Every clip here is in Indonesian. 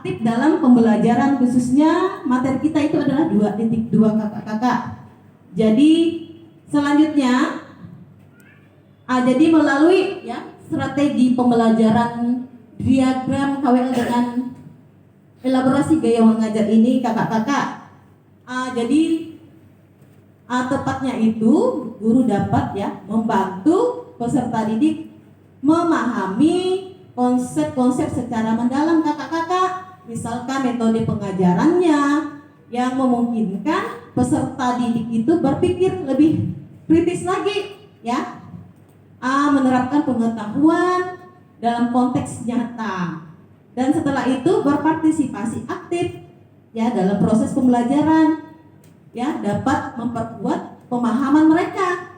aktif dalam pembelajaran, khususnya materi kita itu adalah 2.2 kakak-kakak. Jadi selanjutnya jadi melalui strategi pembelajaran diagram KWL dengan elaborasi gaya mengajar ini kakak-kakak. Jadi tepatnya itu guru dapat membantu peserta didik memahami konsep-konsep secara mendalam kakak-kakak. Misalkan metode pengajarannya yang memungkinkan peserta didik itu berpikir lebih kritis lagi menerapkan pengetahuan dalam konteks nyata, dan setelah itu berpartisipasi aktif dalam proses pembelajaran, dapat memperkuat pemahaman mereka.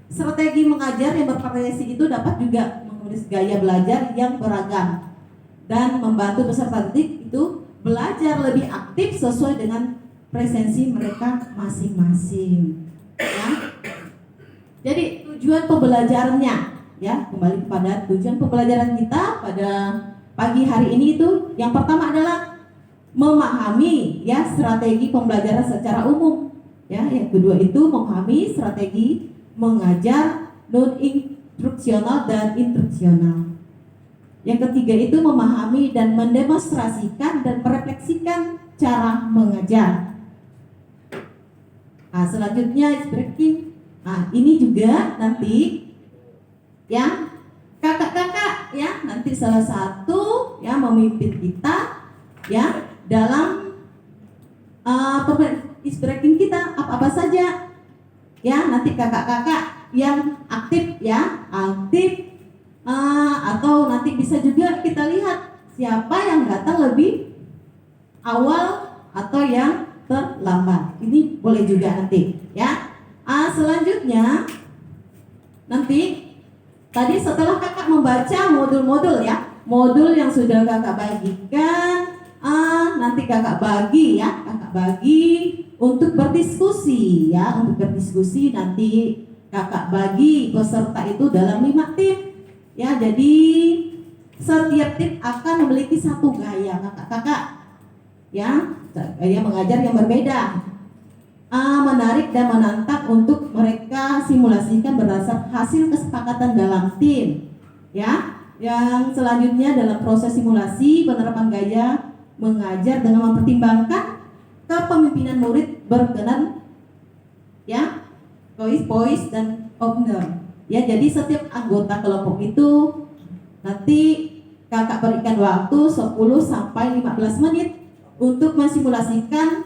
Strategi mengajar yang bervariasi itu dapat juga menulis gaya belajar yang beragam dan membantu peserta didik itu belajar lebih aktif sesuai dengan presensi mereka masing-masing. Jadi tujuan pembelajarannya, kembali kepada tujuan pembelajaran kita pada pagi hari ini itu yang pertama adalah memahami strategi pembelajaran secara umum. Yang kedua itu memahami strategi mengajar non-instruksional dan instruksional. Yang ketiga itu memahami dan mendemonstrasikan dan merefleksikan cara mengajar. Selanjutnya is breaking. Ini juga nanti kakak-kakak nanti salah satu memimpin kita dalam is breaking kita apa saja. Nanti kakak-kakak yang aktif atau nanti bisa juga kita lihat siapa yang datang lebih awal atau yang terlambat. Ini boleh juga nanti selanjutnya nanti tadi setelah kakak membaca modul-modul modul yang sudah kakak bagikan, nanti kakak bagi untuk berdiskusi untuk berdiskusi nanti kakak bagi peserta itu dalam 5 tim jadi setiap tim akan memiliki satu gaya kakak-kakak gaya mengajar yang berbeda, menarik dan menantang untuk mereka simulasikan berdasar hasil kesepakatan dalam tim yang selanjutnya dalam proses simulasi penerapan gaya mengajar dengan mempertimbangkan kepemimpinan murid berkenan voice dan owner jadi setiap anggota kelompok itu nanti kakak berikan waktu 10 sampai 15 menit untuk mensimulasikan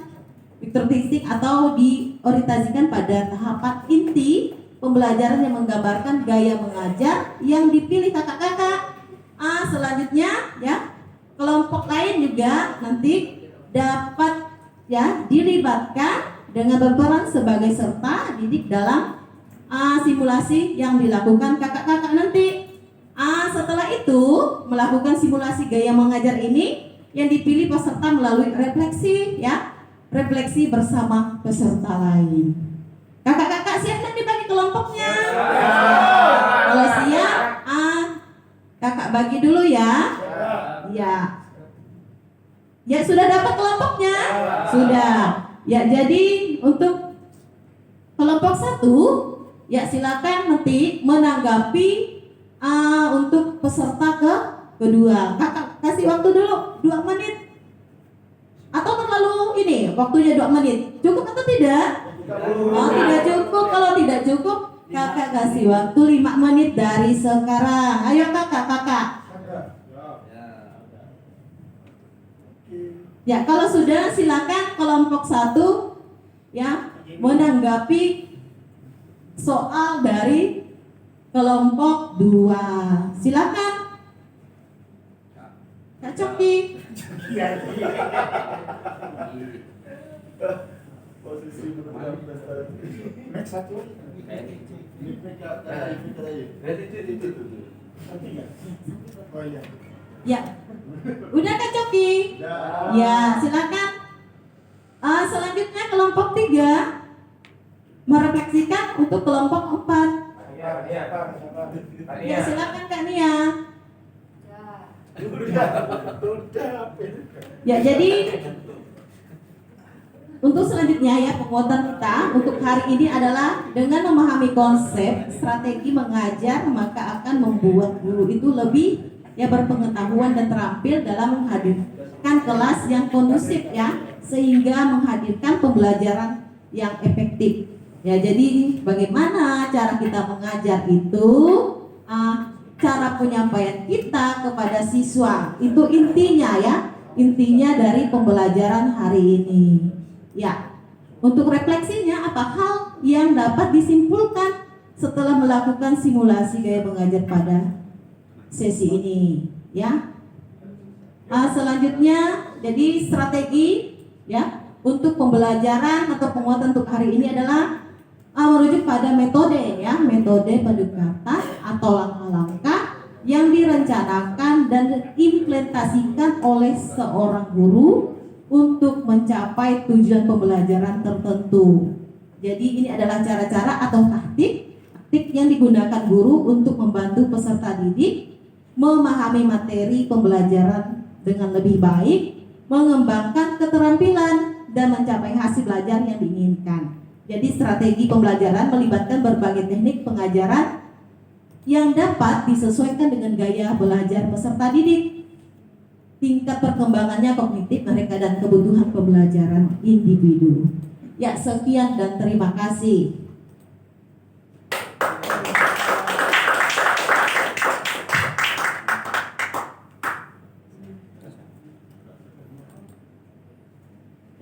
characteristik atau diorientasikan pada tahapan inti pembelajaran yang menggambarkan gaya mengajar yang dipilih kakak-kakak. Selanjutnya kelompok lain juga nanti dapat dilibatkan dengan berperan sebagai serta didik dalam simulasi yang dilakukan kakak-kakak nanti. Setelah itu melakukan simulasi gaya mengajar ini yang dipilih peserta melalui refleksi bersama peserta lain. Kakak-kakak siap nanti bagi kelompoknya? Kalau siap, kakak bagi dulu ya. Ya sudah dapat kelompoknya? Sudah. Jadi untuk kelompok 1 silakan nanti menanggapi untuk peserta kedua. Kakak kasih waktu dulu 2 menit. Atau terlalu waktunya 2 menit. Cukup atau tidak? Tidak cukup. Kalau tidak cukup, kakak kasih waktu 5 menit dari sekarang. Ayo kakak. Kalau sudah silakan kelompok 1 menanggapi soal dari kelompok 2. Silakan. Kak Coki. Posisi next 1. Udah Kak Coki? Silakan. Selanjutnya kelompok 3 merefleksikan untuk kelompok 4. Silakan Kak Nia. Ya, jadi untuk selanjutnya ya, penguatan kita untuk hari ini adalah dengan memahami konsep strategi mengajar, maka akan membuat guru itu lebih ya berpengetahuan dan terampil dalam menghadirkan kelas yang kondusif ya, sehingga menghadirkan pembelajaran yang efektif. Ya, jadi bagaimana cara kita mengajar itu, cara penyampaian kita kepada siswa itu intinya ya, intinya dari pembelajaran hari ini. Ya, untuk refleksinya apa hal yang dapat disimpulkan setelah melakukan simulasi gaya mengajar pada sesi ini ya. Selanjutnya jadi strategi ya untuk pembelajaran atau penguatan untuk hari ini adalah merujuk pada metode ya, metode pendekatan atau langkah-langkah yang direncanakan dan diimplementasikan oleh seorang guru untuk mencapai tujuan pembelajaran tertentu. Jadi ini adalah cara-cara atau taktik yang digunakan guru untuk membantu peserta didik memahami materi pembelajaran dengan lebih baik, mengembangkan keterampilan dan mencapai hasil belajar yang diinginkan. Jadi strategi pembelajaran melibatkan berbagai teknik pengajaran yang dapat disesuaikan dengan gaya belajar peserta didik, tingkat perkembangannya kognitif mereka dan kebutuhan pembelajaran individu. Ya, sekian dan terima kasih.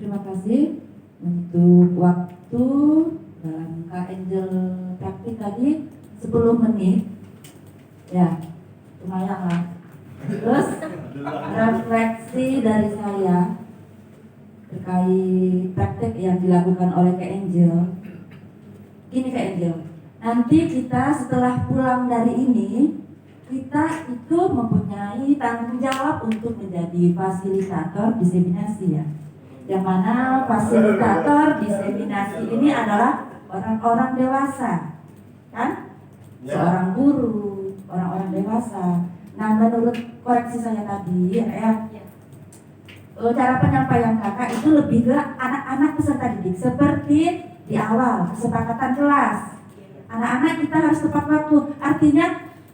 Terima kasih untuk waktu dalam Kak Angel praktik tadi 10 menit. Ya, lumayan lah. Terus refleksi dari saya terkait praktek yang dilakukan oleh Kak Angel. Gini Kak Angel, nanti kita setelah pulang dari ini, kita itu mempunyai tanggung jawab untuk menjadi fasilitator diseminasi ya. Yang mana fasilitator diseminasi ini adalah orang-orang dewasa, kan? Seorang guru, orang-orang dewasa. Nah, menurut koreksi saya tadi, cara penyampaian kakak itu lebih ke anak-anak peserta didik, seperti di awal kesepakatan kelas. Anak-anak kita harus tepat waktu, artinya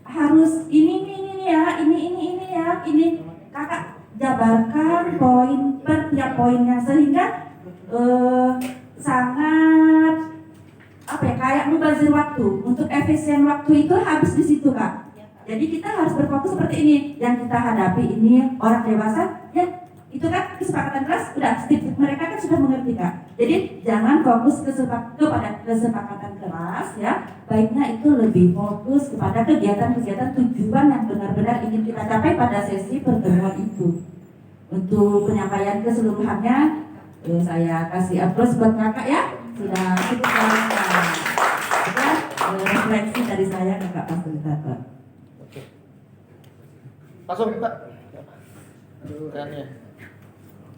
harus ini ya, ini kakak jabarkan poin per tiap poinnya sehingga sangat kayak mubazir waktu. Untuk efisien waktu itu habis di situ Kak. Jadi kita harus berfokus seperti ini. Yang kita hadapi ini orang dewasa ya, itu kan kesepakatan kelas udah mereka kan sudah mengerti Kak. Jadi jangan fokus kepada kesepakatan kelas ya. Baiknya itu lebih fokus kepada kegiatan-kegiatan tujuan yang benar-benar ingin kita capai pada sesi pertemuan itu. Untuk penyampaian keseluruhannya saya kasih aplaus buat kakak ya, sudah cukup jelaskan. Refleksi dari saya kakak fasilitator. Langsung kita.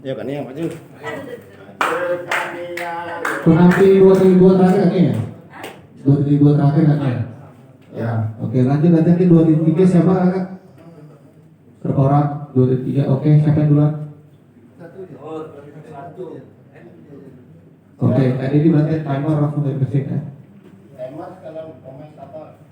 Ya kan ya maju. Itu nanti 2002 terakhir kan ya? 2002 terakhir kan ya? Ya, oke lanjut nanti 2003 siapa kakak? Per orang 2003, oke siapa yang duluan? Oke, tadi ini berarti timer langsung dari mesin ya? Timer kalau pemain apa?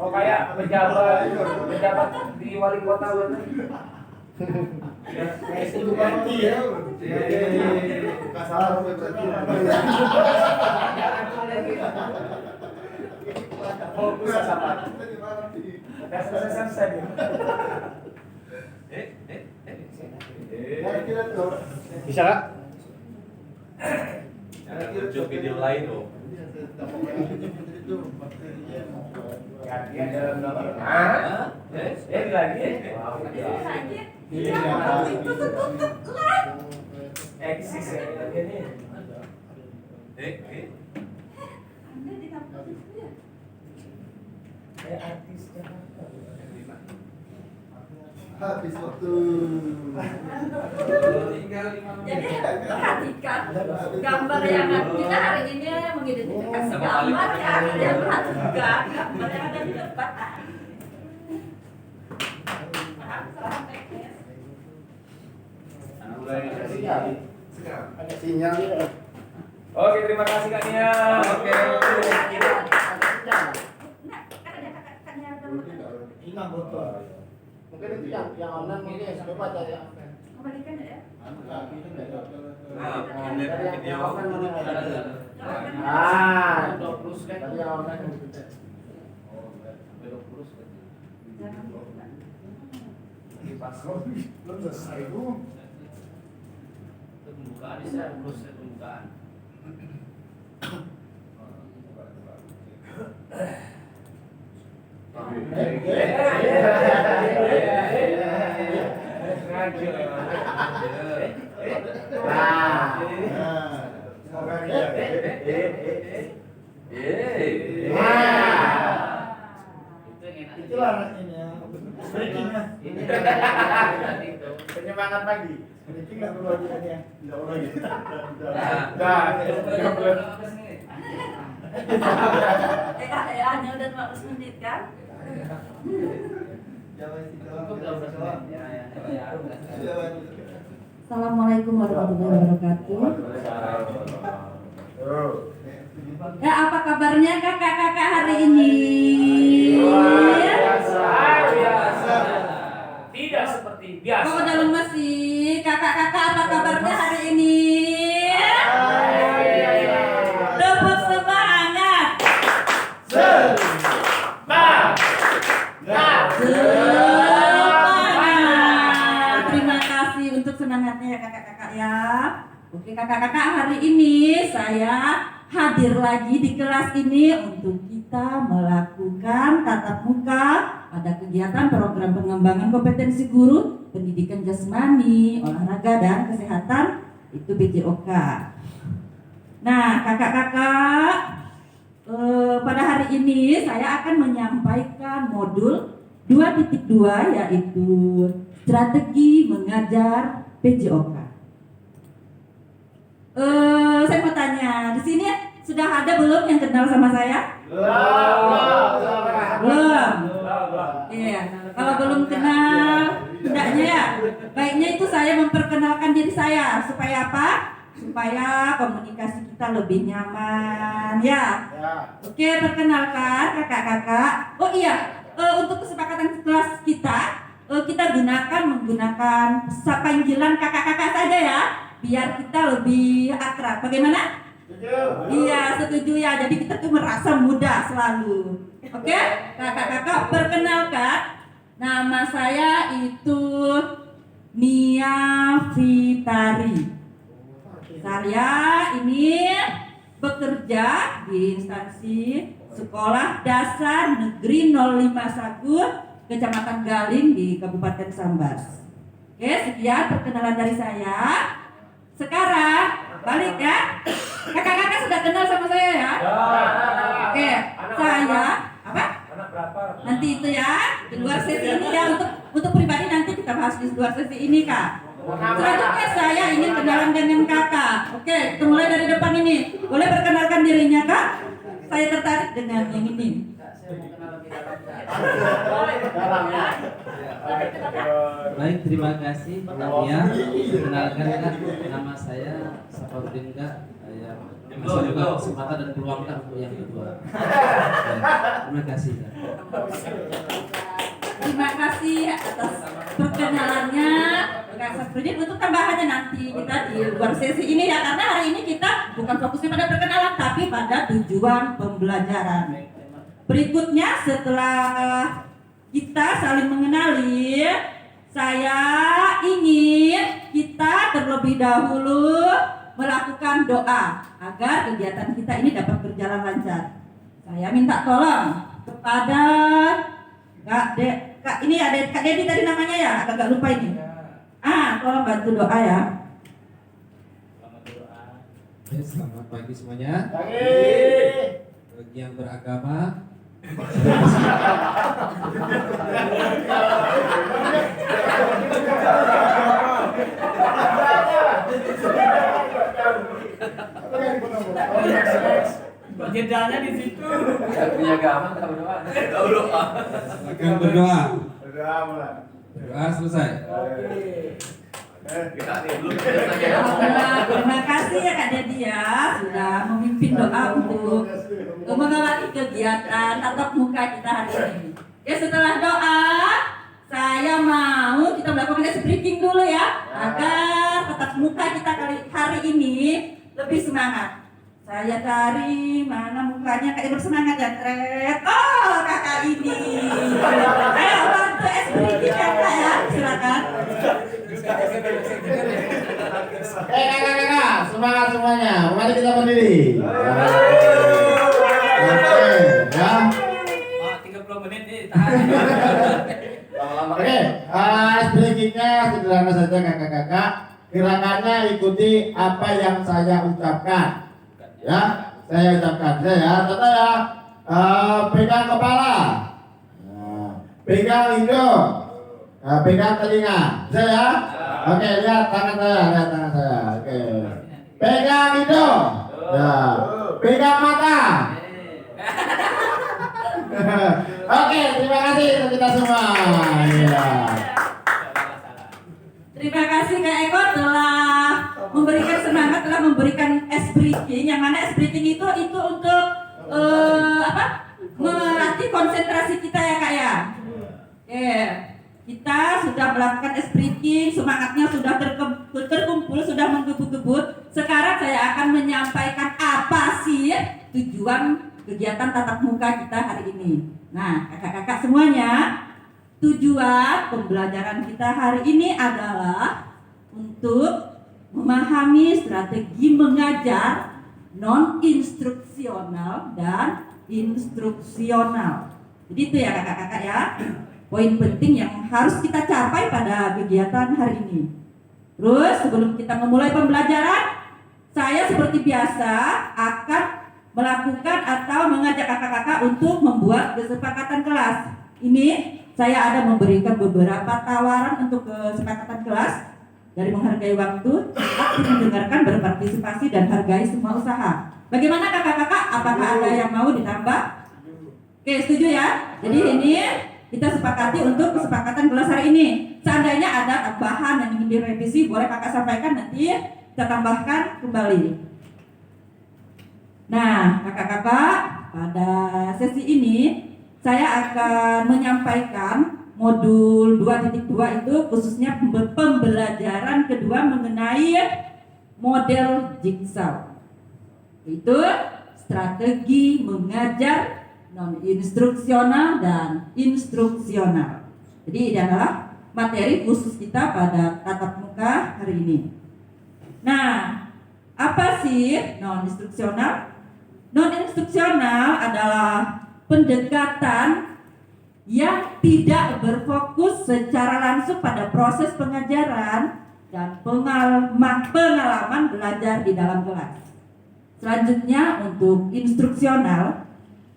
Oh kayak pejabat di wali kota bener. Itu ganti ya. Kasar berarti. Fokus sama. Selesai. Bisa kak? Muncul video lain loh. Gantian dalam gambar. Hah? Lagi. Itu tutup lah. Eksis ya ini. Anda di kampus itu ya? Artis Jakarta. Habis waktu. Jadi perhatikan gambar yang kita hari ini mengidentifikasi gambar ya. Dan perhatikan gambar yang ada di depan. Paham soal teknis? Ada sinyal ya. Oke, terima kasih Kak Nia. Oke. Nah, kan ada kakak-kakaknya gambar. Ingat betul. Mungkin itu yang online mungkin coba cari yang offline. Kembalikan ya. Video Ah, 20 kan tadi yang online. Jangan lupa. Belum selesai itu. pembukaan bisa proses pembukaan. Itulah ini ya. Breakingnya. Penyemangat pagi. Breaking lah keluarnya. Tidak lagi. Hanya udah 15 menit kan? Assalamualaikum warahmatullahi wabarakatuh. Ya, apa kabarnya kakak-kakak hari ini? Biasa. Tidak seperti biasa. Kok udah lemes sih? Kakak-kakak apa kabarnya hari ini? Dapat semangat. Semangat. Terima kasih untuk semangatnya ya kakak-kakak ya. Oke kakak-kakak, hari ini saya hadir lagi di kelas ini untuk kita melakukan tatap muka pada kegiatan program pengembangan kompetensi guru, pendidikan jasmani, olahraga dan kesehatan, itu PJOK. Nah kakak-kakak, pada hari ini saya akan menyampaikan modul 2.2 yaitu strategi mengajar PJOK. Saya mau tanya, di sini sudah ada belum yang kenal sama saya? Belum. Iya. Kalau belum kenal, hendaknya ya. Baiknya itu saya memperkenalkan diri saya supaya apa? Supaya komunikasi kita lebih nyaman, ya. Oke, perkenalkan kakak-kakak. Oh iya, untuk kesepakatan kelas kita menggunakan panggilan kakak-kakak saja ya, biar kita lebih akrab. Bagaimana? Iya, setuju ya. Jadi kita tuh merasa mudah selalu. Oke, kakak-kakak perkenalkan. Nama saya itu Nia Fitari. Saya ini bekerja di instansi Sekolah Dasar Negeri 05 Sagur, Kecamatan Galing di Kabupaten Sambas. Oke, sekian perkenalan dari saya. Sekarang balik ya. Kakak-kakak sudah kenal sama saya ya? Oke, saya apa? Anak berapa? Nanti itu ya di luar sesi ini ya, untuk pribadi nanti kita bahas di luar sesi ini kak. Selanjutnya saya ingin kenalan dengan kakak. Oke, kita mulai dari depan ini. Boleh perkenalkan dirinya kak? Saya tertarik dengan yang ini. Baik, terima kasih Nia. Perkenalkan Kak, nama saya Safarudin Kak. Ya, masih juga kesempatan dan peluang Kak untuk yang kedua. Terima kasih Kak. Terima kasih atas perkenalannya Kak Safarudin. Untuk tambahannya nanti kita di luar sesi ini ya, karena hari ini kita bukan fokusnya pada perkenalan tapi pada tujuan pembelajaran. Berikutnya setelah kita saling mengenali, saya ingin terlebih dahulu melakukan doa agar kegiatan kita ini dapat berjalan lancar. Saya minta tolong kepada Kak ini ada Kak Dedi tadi namanya ya, agak lupa ini. Tolong bantu doa ya. Oke, selamat pagi semuanya. Pagi. Bagi yang beragama, Jedanya di situ. Punya agama nggak berdoa. Nggak berdoa. silakan berdoa. Udah mulai. Berdoa selesai. Kita nih belum selesai. Terima kasih ya Kak Dedi ya sudah memimpin doa untuk mengawali kegiatan tatap muka kita hari ini. Ya setelah doa, saya mau kita melakukan ice breaking dulu ya agar tatap muka kita hari ini lebih semangat. Saya cari mana mukanya kayak bersemangat ya, Tret. Oh, kakak ini. Ayo bantu ice breaking ya Kak ya, silakan. Kakak, semangat semuanya. Mari kita berdiri. Oke, ya. 30 menit nih, tahan. Lama-lama. Oke, ice breakingnya sederhana saja kakak-kakak. Gerakannya ikuti apa yang saya ucapkan. Ya, saya ucapkan. Saya contoh ya. Pegang kepala, pegang hidung, pegang telinga. Saya. Oke, lihat tangan saya. Oke. Pegang hidung. Ya. Pegang mata. Oke, terima kasih untuk kita semua. Iya. Terima kasih Kak Eko telah memberikan semangat, telah memberikan ice breaking. Yang mana ice breaking itu untuk melatih konsentrasi kita ya Kak ya. Kita sudah melakukan ice breaking, semangatnya sudah terkumpul, sudah menggebu-gebu. Sekarang saya akan menyampaikan apa sih tujuan kegiatan tatap muka kita hari ini. Nah, kakak-kakak semuanya, tujuan pembelajaran kita hari ini adalah untuk memahami strategi mengajar non-instruksional dan instruksional. Jadi itu ya kakak-kakak ya, poin penting yang harus kita capai pada kegiatan hari ini. Terus sebelum kita memulai pembelajaran, saya seperti biasa akan melakukan atau mengajak kakak-kakak untuk membuat kesepakatan kelas. Ini saya ada memberikan beberapa tawaran untuk kesepakatan kelas. Dari menghargai waktu, aktif mendengarkan, berpartisipasi, dan hargai semua usaha. Bagaimana kakak-kakak? Apakah ada yang mau ditambah? Oke, setuju ya? Jadi ini kita sepakati untuk kesepakatan kelas hari ini. Seandainya ada tambahan yang ingin direvisi, boleh kakak sampaikan, nanti kita tambahkan kembali. Nah, kakak-kakak, pada sesi ini saya akan menyampaikan modul 2.2 itu khususnya pembelajaran kedua mengenai model jigsaw. Itu strategi mengajar non-instruksional dan instruksional. Jadi ini adalah materi khusus kita pada tatap muka hari ini. Nah, apa sih non-instruksional? Non-instruksional adalah pendekatan yang tidak berfokus secara langsung pada proses pengajaran dan pengalaman belajar di dalam kelas. Selanjutnya untuk instruksional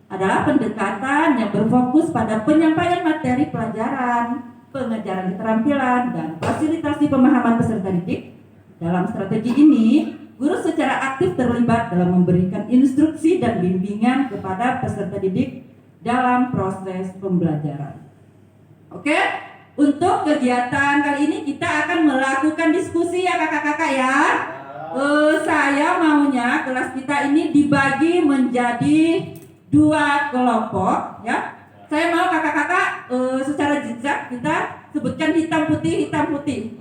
adalah pendekatan yang berfokus pada penyampaian materi pelajaran, pengajaran keterampilan, dan fasilitasi pemahaman peserta didik. Dalam strategi ini, guru secara aktif terlibat dalam memberikan instruksi dan bimbingan kepada peserta didik dalam proses pembelajaran. Oke, untuk kegiatan kali ini kita akan melakukan diskusi ya kakak-kakak ya. Saya maunya kelas kita ini dibagi menjadi 2 kelompok ya. Saya mau kakak-kakak secara zigzag kita sebutkan hitam putih.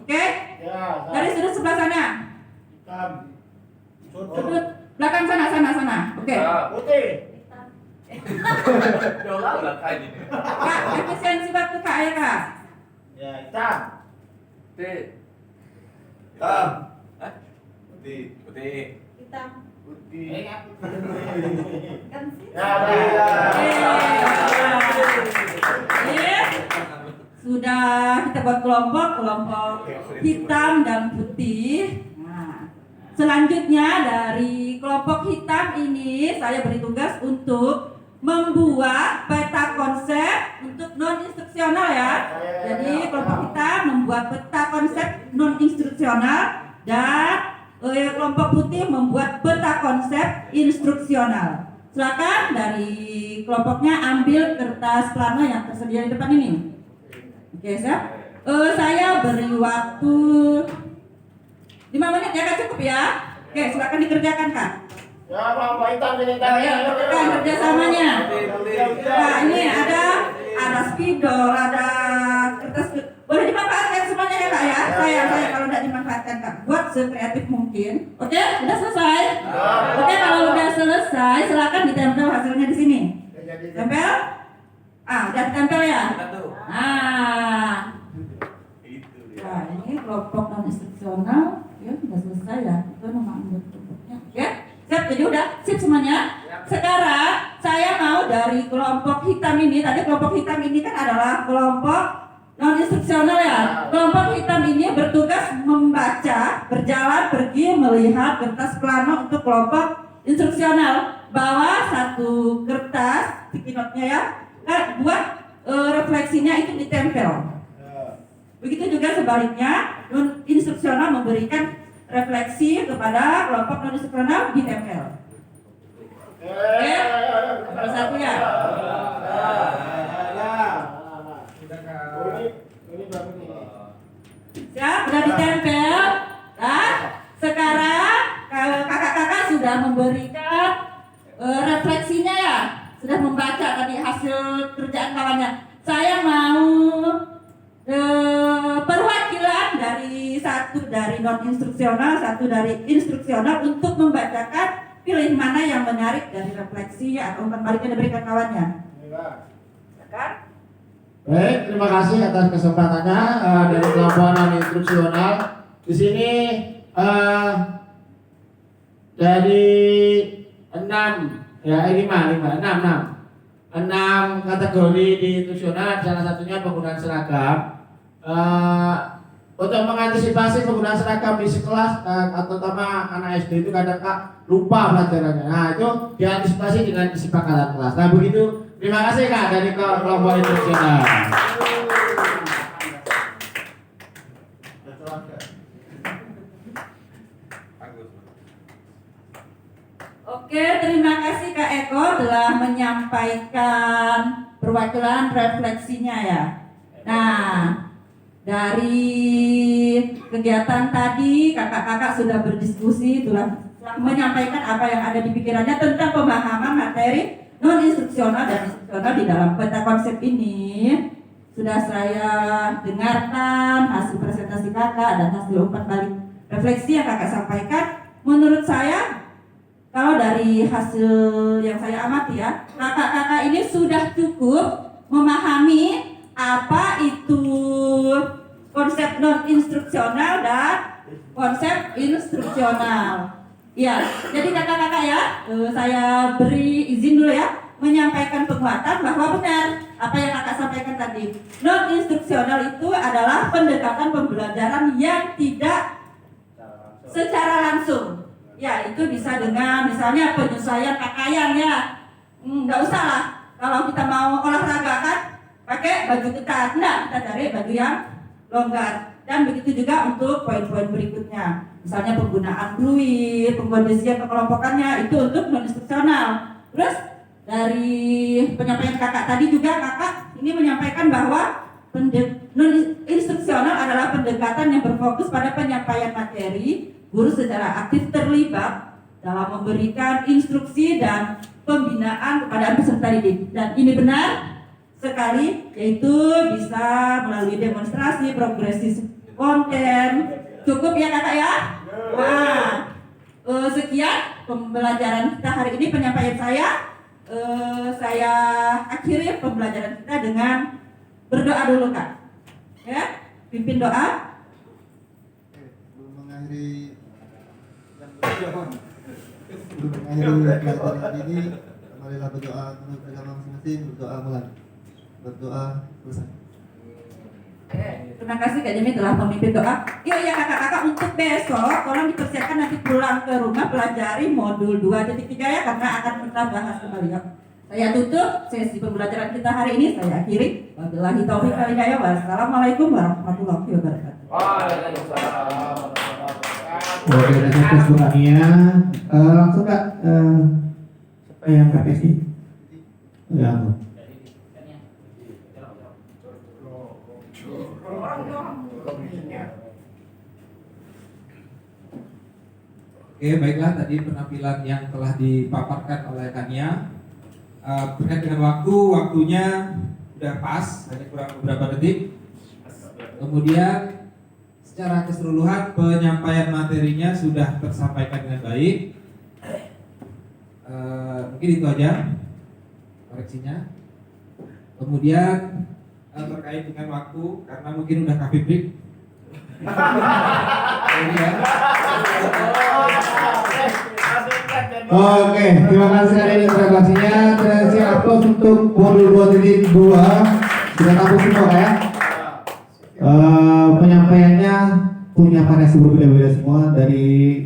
Oke? Ya, Dari sudut sebelah sana. hitam. Sudut belakang sana. Oke. Putih. Udah kayak gini. Kak, efisiensi waktu Kak ya Kak. Ya, hitam. Hitam. Putih. Hitam. Kan sih. Sudah kita buat kelompok hitam dan putih. Nah, selanjutnya dari kelompok hitam ini saya beri tugas untuk membuat peta konsep untuk non instruksional ya. Jadi kelompok hitam membuat peta konsep non instruksional dan kelompok putih membuat peta konsep instruksional. Silakan dari kelompoknya ambil kertas plano yang tersedia di depan ini. Oke, siap. Saya beri waktu 5 menit ya Kak, cukup ya. Oke, silakan dikerjakan Kak. Ya, Pak Hitam ini Kan kerjasamanya. Nah, ini ada spidol, ada kertas. Boleh dimanfaatkan semuanya ya Kak ya. Saya kalau tidak dimanfaatkan Kak, buat sekreatif mungkin. Oke, udah selesai. Oke, kalau udah selesai, silakan ditempel hasilnya di sini. Tempel? Udah ditempel ya. Nah, ini kelompok non instruksional ya sudah selesai ya. Itu nama anggota kelompoknya. Oke, siap. Jadi udah sip semuanya. Sekarang saya mau dari kelompok hitam ini. Tadi kelompok hitam ini kan adalah kelompok non instruksional ya. Kelompok hitam ini bertugas membaca, berjalan, pergi, melihat kertas plano untuk kelompok instruksional. Bawa satu kertas, sticky note-nya ya. Buat refleksinya itu ditempel. Begitu juga sebaliknya, non instruksional memberikan refleksi kepada kelompok non instruksional ditempel. Oke, nomor 1 ya. Siap, sudah ditempel. Nah, sekarang kakak-kakak sudah memberikan refleksinya ya. Sudah membaca tadi hasil kerjaan kawannya. Saya mau perwakilan dari satu dari non instruksional, satu dari instruksional untuk membacakan pilih mana yang menarik dari refleksi atau umpan balik yang diberikan kawannya. Silakan. Baik, terima kasih atas kesempatannya dari kelompok non instruksional. Di sini dari 6 kategori di instruksional, salah satunya penggunaan seragam. Untuk mengantisipasi penggunaan seragam di sekelas atau terutama anak SD itu kadang Kak lupa pelajarannya. Nah, itu diantisipasi dengan kesepakatan kelas. Nah, begitu. Terima kasih Kak dari kelompok instruksional. Oke, terima kasih Kak Eko telah menyampaikan perwakilan refleksinya ya. Nah, dari kegiatan tadi kakak-kakak sudah berdiskusi, telah menyampaikan apa yang ada di pikirannya tentang pemahaman materi non instruksional dan instruksional di dalam peta konsep ini. Sudah saya dengarkan hasil presentasi kakak dan hasil umpan balik refleksi yang kakak sampaikan. Menurut saya, kalau dari hasil yang saya amati ya, kakak-kakak ini sudah cukup memahami apa itu konsep non instruksional dan konsep instruksional. Ya, jadi kakak-kakak ya, saya beri izin dulu ya menyampaikan penguatan bahwa benar apa yang kakak sampaikan tadi. Non instruksional itu adalah pendekatan pembelajaran yang tidak secara langsung. Ya, itu bisa dengan misalnya penyesuaian pakaian ya. Nggak usah lah kalau kita mau olahraga kan pakai baju ketat. Nah, kita cari baju yang longgar. Dan begitu juga untuk poin-poin berikutnya. Misalnya penggunaan fluid, pengkondisian kekelompokannya itu untuk non instruksional. Terus dari penyampaian kakak tadi juga kakak ini menyampaikan bahwa non instruksional adalah pendekatan yang berfokus pada penyampaian materi. Guru secara aktif terlibat dalam memberikan instruksi dan pembinaan kepada peserta didik. Dan ini benar sekali, yaitu bisa melalui demonstrasi progresif konten. Cukup ya kakak ya? Nah, sekian pembelajaran kita hari ini, penyampaian saya. Saya akhiri pembelajaran kita dengan berdoa dulu kak. Ya, pimpin doa. Belum mengakhiri mengakhiri pelajaran hari ini, marilah berdoa menurut agama masing-masing, berdoa mulai. Berdoa selesai. Oke, terima kasih Kak Jemi telah memimpin doa. Yuk ya kakak-kakak, untuk besok tolong dipersiapkan nanti pulang ke rumah pelajari modul 2.3 ya, karena akan kita bahas kembali ya. Saya tutup sesi pembelajaran kita hari ini, saya akhiri. Wabillahi taufiq wal hidayah. Wassalamualaikum warahmatullahi wabarakatuh. Waalaikumsalam. Oke, dari tes doanya langsung Kak, siapa yang KPSI? Ya, Oke, baiklah, tadi penampilan yang telah dipaparkan oleh Kania terkait dengan waktunya sudah pas, hanya kurang beberapa detik. Kemudian secara keseluruhan penyampaian materinya sudah tersampaikan dengan baik. Mungkin itu aja koreksinya. Kemudian terkait dengan waktu, karena mungkin udah coffee break. Oke, terima kasih hari ini presentasinya. Sesi upload untuk modul 2.2 sudah tahu semua ya. Penyampaiannya punya variasi berbeda-beda semua, dari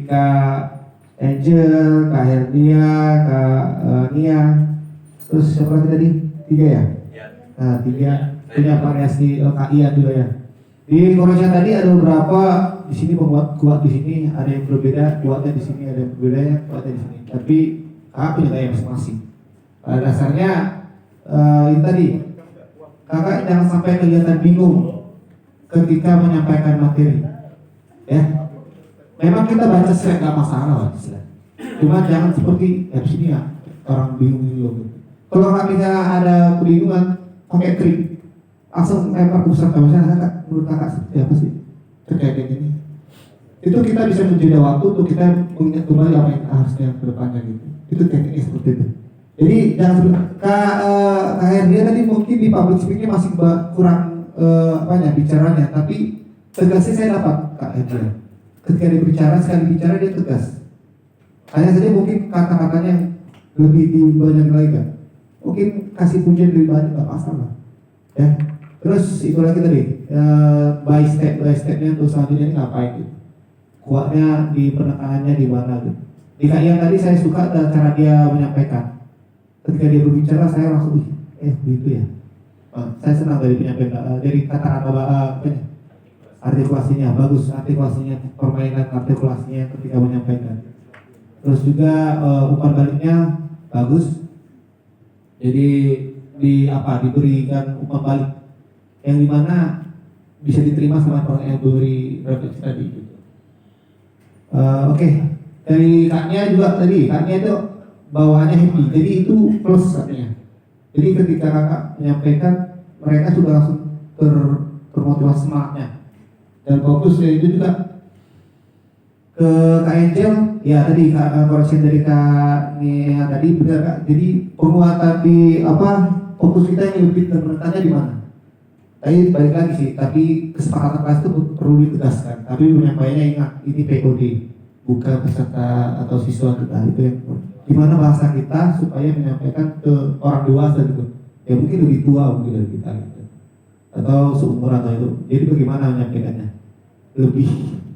Kak Angel, Kak Herdia, Kak Nia, terus siapa lagi tadi? 3 ya? Nah, 3 punya variasi, Kak Ian juga ya. Di Korea tadi ada beberapa, di sini pembuat kuat, di sini ada yang berbeda, kuatnya di sini ada yang berbeda, kuatnya di sini. Tapi kakak punya gaya masing-masing. Pada dasarnya itu tadi, kakak jangan sampai kelihatan bingung ketika menyampaikan materi. Ya, memang kita baca slide nggak masalah, cuma jangan seperti di sini ya orang bingung. Kalau kakak misalnya ada kebingungan, pakai trik. Langsung lempar ke pusat kakak, menurut kakak seperti apa sih terkait dengan ini? Itu kita bisa menjeda waktu untuk kita mengingat kembali apa yang harusnya ke depannya gitu. Itu tekniknya seperti itu. Jadi jangan seperti Kak Herdia tadi mungkin di public speaking masih kurang bicaranya, tapi tegasnya saya dapat Kak Herdia. Ketika dia bicara, sekali bicara dia tegas. Hanya saja mungkin kata-katanya lebih banyak lagi kan. Mungkin kasih pujian lebih banyak nggak masalah. Ya. Terus itu lagi tadi by stepnya untuk selanjutnya ini ngapain gitu. Kuatnya di penekanannya di mana gitu. Di Kak Ian tadi saya suka cara dia menyampaikan. Ketika dia berbicara saya langsung gitu ya. Saya senang dari penyampaian dari kata-kata artikulasinya bagus, artikulasinya, permainan artikulasinya ketika menyampaikan. Terus juga umpan baliknya bagus. Jadi diberikan umpan balik yang dimana bisa diterima sama orang yang beri refleksi tadi gitu. Oke. Dari Kaknya juga tadi, Kaknya itu bawaannya happy, jadi itu plus katanya. Jadi ketika kakak menyampaikan, mereka sudah langsung termotivasi semangatnya dan fokus. Ya itu juga ke Kak Angel, ya tadi koreksi dari Kak Nia tadi benar Kak. Jadi penguatan di fokus kita yang lebih terpenetanya di mana? Tadi balik lagi sih, tapi kesepakatan kelas itu perlu ditegaskan. Tapi penyampaiannya ingat, ini POD, bukan peserta atau siswa kita. Itu yang gimana bahasa kita supaya menyampaikan ke orang dewasa gitu. Ya mungkin lebih tua mungkin dari kita gitu. Atau seumuran atau itu. Jadi bagaimana menyampaikannya? Lebih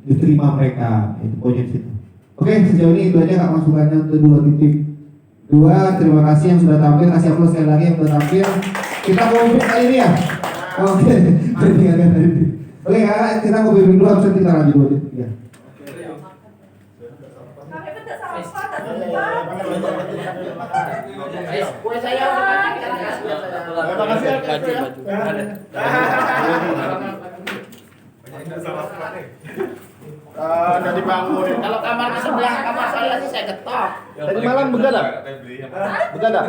diterima mereka, itu poinnya situ. Oke, sejauh ini itu aja Kak masukannya untuk 2.2. Terima kasih yang sudah tampil, kasih aplaus sekali lagi yang sudah tampil. Kita mau kali ini ya. Oke, Kak, kita mau bimbing dulu, habis kita lanjut 2.3. Kue saya Terima kasih ya. Udah dibangunin. Kalau kamarnya sebelah kamar saya sih saya ketok. Tadi malam begadang. Begadang.